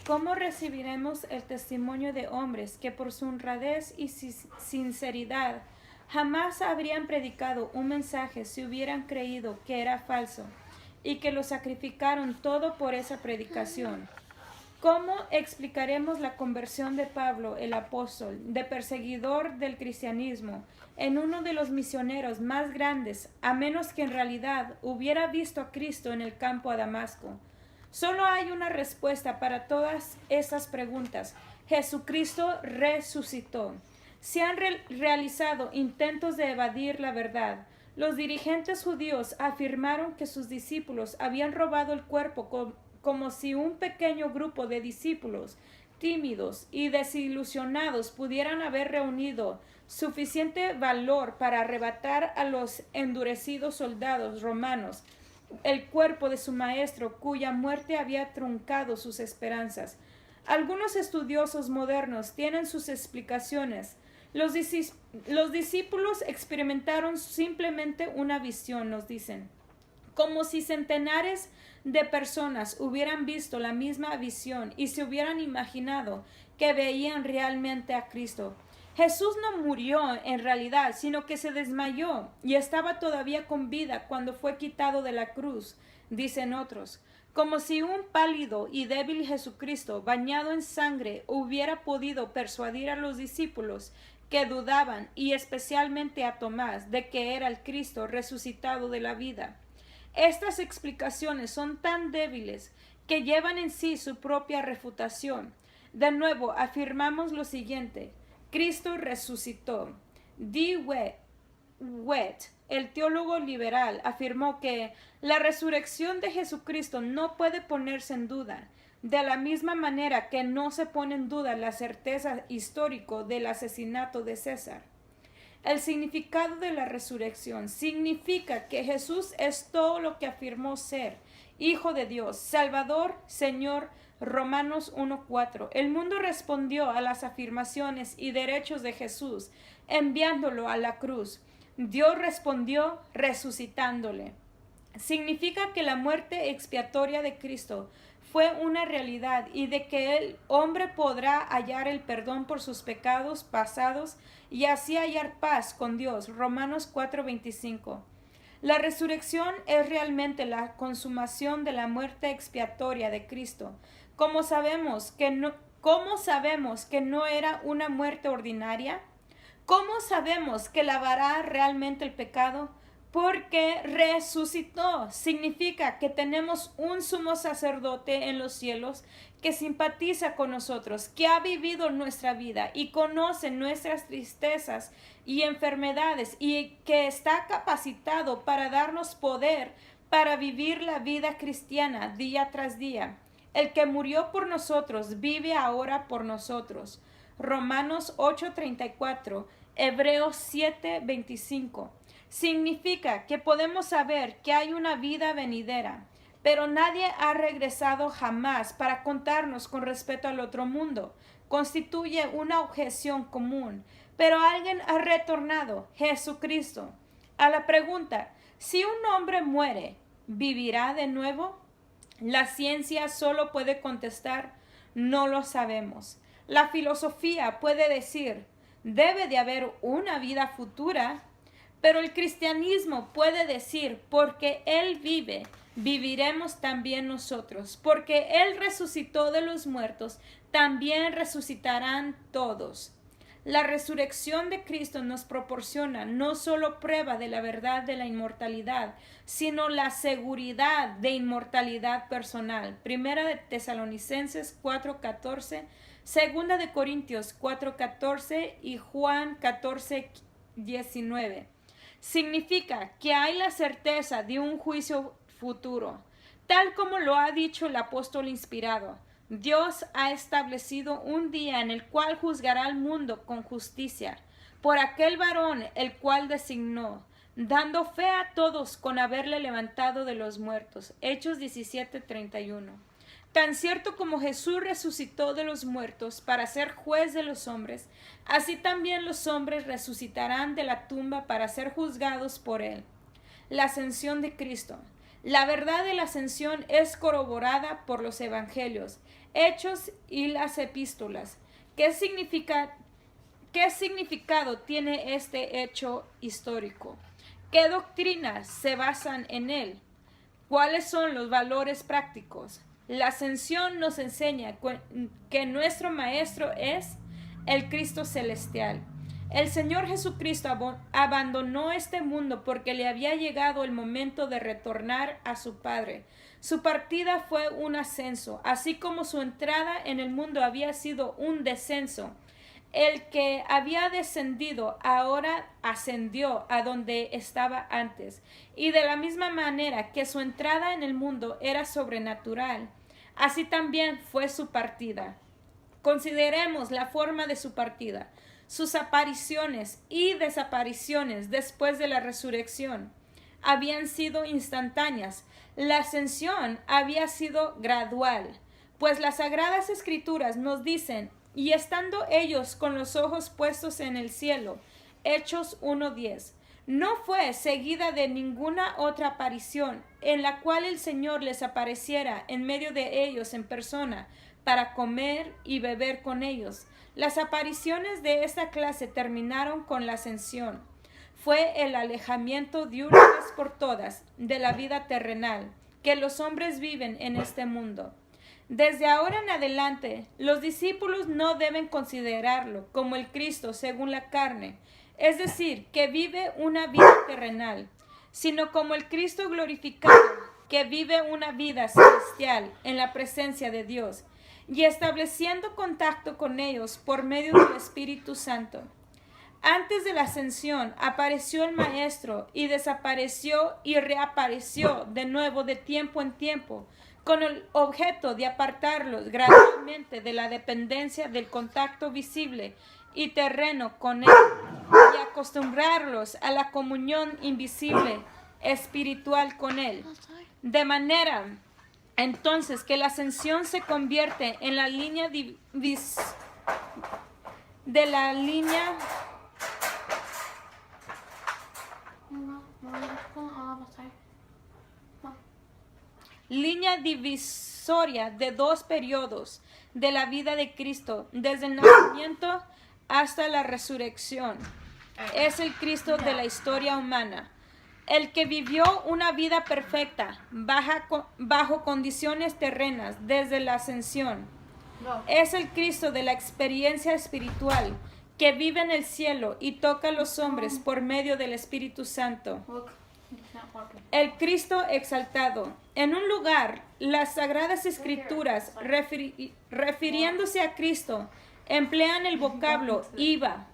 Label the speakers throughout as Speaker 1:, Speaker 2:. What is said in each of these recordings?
Speaker 1: ¿cómo recibiremos el testimonio de hombres que por su honradez y sinceridad jamás habrían predicado un mensaje si hubieran creído que era falso y que lo sacrificaron todo por esa predicación? ¿Cómo explicaremos la conversión de Pablo, el apóstol, de perseguidor del cristianismo, en uno de los misioneros más grandes, a menos que en realidad hubiera visto a Cristo en el campo a Damasco? Solo hay una respuesta para todas esas preguntas. Jesucristo resucitó. Se han realizado intentos de evadir la verdad. Los dirigentes judíos afirmaron que sus discípulos habían robado el cuerpo como si un pequeño grupo de discípulos tímidos y desilusionados pudieran haber reunido suficiente valor para arrebatar a los endurecidos soldados romanos el cuerpo de su maestro, cuya muerte había truncado sus esperanzas. Algunos estudiosos modernos tienen sus explicaciones. Los discípulos experimentaron simplemente una visión, nos dicen, como si centenares de personas hubieran visto la misma visión y se hubieran imaginado que veían realmente a Cristo. Jesús no murió en realidad, sino que se desmayó y estaba todavía con vida cuando fue quitado de la cruz, dicen otros. Como si un pálido y débil Jesucristo, bañado en sangre, hubiera podido persuadir a los discípulos que dudaban, y especialmente a Tomás, de que era el Cristo resucitado de la vida. Estas explicaciones son tan débiles que llevan en sí su propia refutación. De nuevo, afirmamos lo siguiente: Cristo resucitó. D. Wett, el teólogo liberal, afirmó que la resurrección de Jesucristo no puede ponerse en duda, de la misma manera que no se pone en duda la certeza histórica del asesinato de César. El significado de la resurrección significa que Jesús es todo lo que afirmó ser: Hijo de Dios, Salvador, Señor. Romanos 1:4. El mundo respondió a las afirmaciones y derechos de Jesús, enviándolo a la cruz. Dios respondió resucitándole. Significa que la muerte expiatoria de Cristo fue una realidad y de que el hombre podrá hallar el perdón por sus pecados pasados y así hallar paz con Dios. Romanos 4:25. La resurrección es realmente la consumación de la muerte expiatoria de Cristo. ¿Cómo sabemos que no era una muerte ordinaria? ¿Cómo sabemos que lavará realmente el pecado? Porque resucitó. Significa que tenemos un sumo sacerdote en los cielos que simpatiza con nosotros, que ha vivido nuestra vida y conoce nuestras tristezas y enfermedades y que está capacitado para darnos poder para vivir la vida cristiana día tras día. El que murió por nosotros vive ahora por nosotros. Romanos 8:34, Hebreos 7:25. Significa que podemos saber que hay una vida venidera, pero nadie ha regresado jamás para contarnos con respecto al otro mundo. Constituye una objeción común, pero alguien ha retornado: Jesucristo. A la pregunta, si un hombre muere, ¿vivirá de nuevo? La ciencia solo puede contestar: no lo sabemos. La filosofía puede decir: debe de haber una vida futura. Pero el cristianismo puede decir: porque Él vive, viviremos también nosotros. Porque Él resucitó de los muertos, también resucitarán todos. La resurrección de Cristo nos proporciona no solo prueba de la verdad de la inmortalidad, sino la seguridad de inmortalidad personal. Primera de Tesalonicenses 4:14, Segunda de Corintios 4:14 y Juan 14:19. Significa que hay la certeza de un juicio futuro. Tal como lo ha dicho el apóstol inspirado, Dios ha establecido un día en el cual juzgará al mundo con justicia, por aquel varón el cual designó, dando fe a todos con haberle levantado de los muertos. Hechos 17:31. Tan cierto como Jesús resucitó de los muertos para ser juez de los hombres, así también los hombres resucitarán de la tumba para ser juzgados por él. La ascensión de Cristo. La verdad de la ascensión es corroborada por los evangelios, hechos y las epístolas. ¿Qué significado tiene este hecho histórico? ¿Qué doctrinas se basan en él? ¿Cuáles son los valores prácticos? La ascensión nos enseña que nuestro Maestro es el Cristo celestial. El Señor Jesucristo abandonó este mundo porque le había llegado el momento de retornar a su Padre. Su partida fue un ascenso, así como su entrada en el mundo había sido un descenso. El que había descendido ahora ascendió a donde estaba antes. Y de la misma manera que su entrada en el mundo era sobrenatural, así también fue su partida. Consideremos la forma de su partida, sus apariciones y desapariciones después de la resurrección habían sido instantáneas. La ascensión había sido gradual, pues las Sagradas Escrituras nos dicen: y estando ellos con los ojos puestos en el cielo, Hechos 1:10, no fue seguida de ninguna otra aparición en la cual el Señor les apareciera en medio de ellos en persona para comer y beber con ellos. Las apariciones de esta clase terminaron con la ascensión. Fue el alejamiento de una vez por todas de la vida terrenal que los hombres viven en este mundo. Desde ahora en adelante, los discípulos no deben considerarlo como el Cristo según la carne, es decir, que vive una vida terrenal, sino como el Cristo glorificado, que vive una vida celestial en la presencia de Dios y estableciendo contacto con ellos por medio del Espíritu Santo. Antes de la ascensión apareció el Maestro y desapareció y reapareció de nuevo de tiempo en tiempo, con el objeto de apartarlos gradualmente de la dependencia del contacto visible y terreno con Él y acostumbrarlos a la comunión invisible espiritual con Él. De manera entonces que la ascensión se convierte en la línea línea divisoria de dos periodos de la vida de Cristo, desde el nacimiento hasta la resurrección. Es el Cristo de la historia humana, el que vivió una vida perfecta bajo condiciones terrenas desde la ascensión. Es el Cristo de la experiencia espiritual que vive en el cielo y toca a los hombres por medio del Espíritu Santo. El Cristo exaltado. En un lugar, las Sagradas Escrituras, refiriéndose a Cristo, emplean el vocablo iba,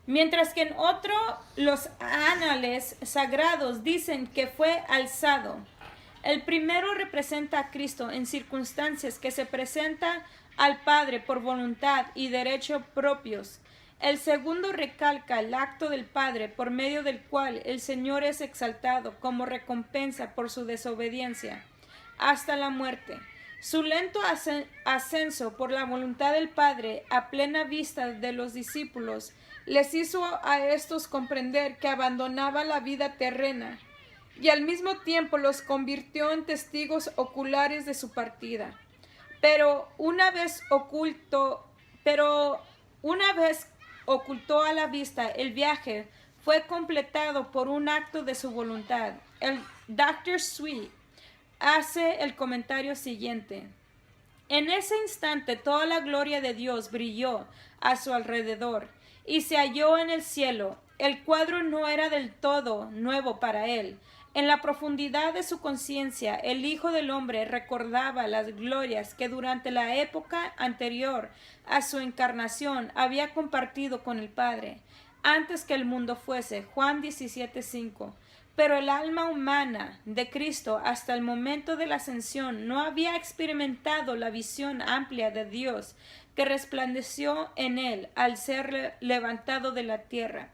Speaker 1: mientras que en otro los anales sagrados dicen que fue alzado. El primero representa a Cristo en circunstancias que se presenta al Padre por voluntad y derecho propios. El segundo recalca el acto del Padre por medio del cual el Señor es exaltado como recompensa por su desobediencia hasta la muerte. Su lento ascenso por la voluntad del Padre a plena vista de los discípulos les hizo a estos comprender que abandonaba la vida terrena y al mismo tiempo los convirtió en testigos oculares de su partida. Pero una vez ocultó a la vista el viaje, fue completado por un acto de su voluntad. El Dr. Sweet hace el comentario siguiente: en ese instante toda la gloria de Dios brilló a su alrededor y se halló en el cielo. El cuadro no era del todo nuevo para él. En la profundidad de su conciencia, el Hijo del Hombre recordaba las glorias que durante la época anterior a su encarnación había compartido con el Padre, antes que el mundo fuese. Juan 17:5. Pero el alma humana de Cristo hasta el momento de la ascensión no había experimentado la visión amplia de Dios que resplandeció en él al ser levantado de la tierra.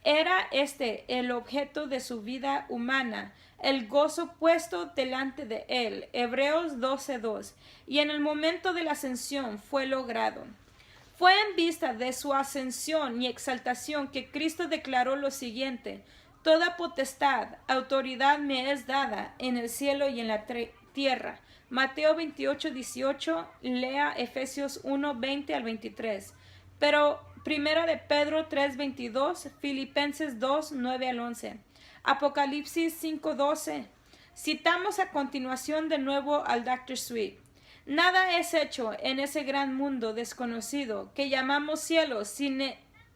Speaker 1: Era este el objeto de su vida humana, el gozo puesto delante de él. Hebreos 12:2. Y en el momento de la ascensión fue logrado. Fue en vista de su ascensión y exaltación que Cristo declaró lo siguiente: Toda potestad, autoridad me es dada en el cielo y en la tierra. Mateo 28:18, lea Efesios 1:20 al 23. Pero Primera de Pedro 3:22, Filipenses 2:9 al 11, Apocalipsis 5:12. Citamos a continuación de nuevo al Dr. Sweet. Nada es hecho en ese gran mundo desconocido que llamamos cielo sin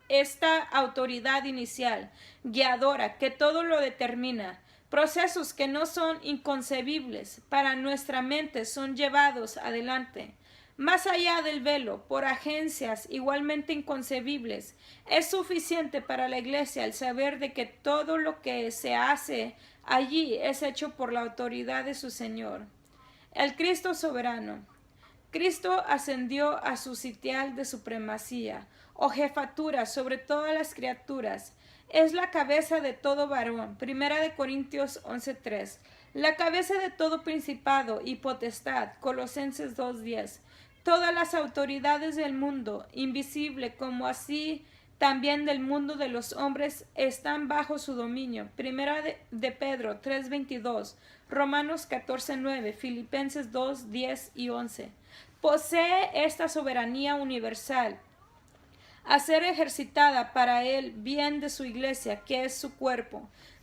Speaker 1: esta autoridad inicial, guiadora, que todo lo determina. Procesos que no son inconcebibles para nuestra mente son llevados adelante. Más allá del velo, por agencias igualmente inconcebibles, es suficiente para la Iglesia el saber de que todo lo que se hace allí es hecho por la autoridad de su Señor. El Cristo soberano. Cristo ascendió a su sitial de supremacía, o jefatura sobre todas las criaturas. Es la cabeza de todo varón. Primera de Corintios 11:3. La cabeza de todo principado y potestad. Colosenses 2:10. Todas las autoridades del mundo, invisible como así también del mundo de los hombres, están bajo su dominio. Primera de Pedro 3:22, Romanos 14:9, Filipenses 2:10 y 11. Posee esta soberanía universal a ser ejercitada para el bien de su iglesia, que es su cuerpo.